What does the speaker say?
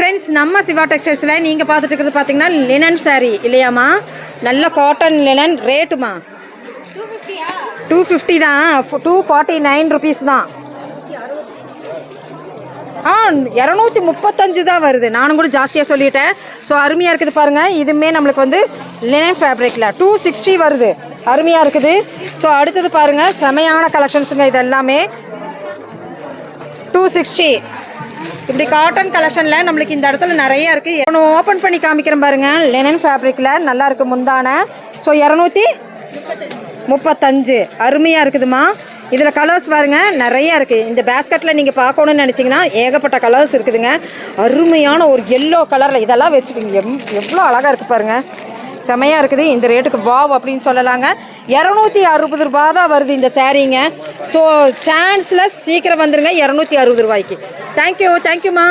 Friends, நம்ம சிவா டெக்ஸ்டைல்ஸில் நீங்கள் பார்த்துட்டு இருக்கிறது பார்த்தீங்கன்னா லினன் சாரீ இல்லையாம்மா? நல்ல காட்டன் லினன். ரேட்டுமா 250 தான். 249 ருபீஸ் தான். 235 தான் வருது. நானும் கூட ஜாஸ்தியாக சொல்லிட்டேன். ஸோ அருமையாக இருக்குது பாருங்கள். இதுவுமே நம்மளுக்கு வந்து லினன் ஃபேப்ரிக்கில் 260 வருது. அருமையாக இருக்குது. ஸோ அடுத்தது பாருங்கள், செமையான கலெக்ஷன்ஸுங்க. இது எல்லாமே 260. இப்படி காட்டன் கலெக்ஷனில் நம்மளுக்கு இந்த இடத்துல நிறைய இருக்குது. ஒன்று ஓப்பன் பண்ணி காமிக்கிறேன் பாருங்கள். லினன் ஃபேப்ரிக்கில் நல்லா இருக்குது முந்தான. ஸோ 235 அருமையாக இருக்குதுமா. இதில் கலர்ஸ் பாருங்கள், நிறையா இருக்குது. இந்த பேஸ்கெட்டில் நீங்கள் பார்க்கணுன்னு நினச்சிங்கன்னா ஏகப்பட்ட கலர்ஸ் இருக்குதுங்க. அருமையான ஒரு எல்லோ கலரில் இதெல்லாம் வச்சுக்கிங்க. எவ்வளோ அழகாக இருக்குது பாருங்கள். செமையாக இருக்குது. இந்த ரேட்டுக்கு வாவ் அப்படின்னு சொல்லலாங்க. 260 ரூபா தான் வருது இந்த சாரீங்க. ஸோ சான்ஸில் சீக்கிரம் வந்துடுங்க 260 ரூபாய்க்கு. தேங்க்யூ தேங்க்யூம்மா.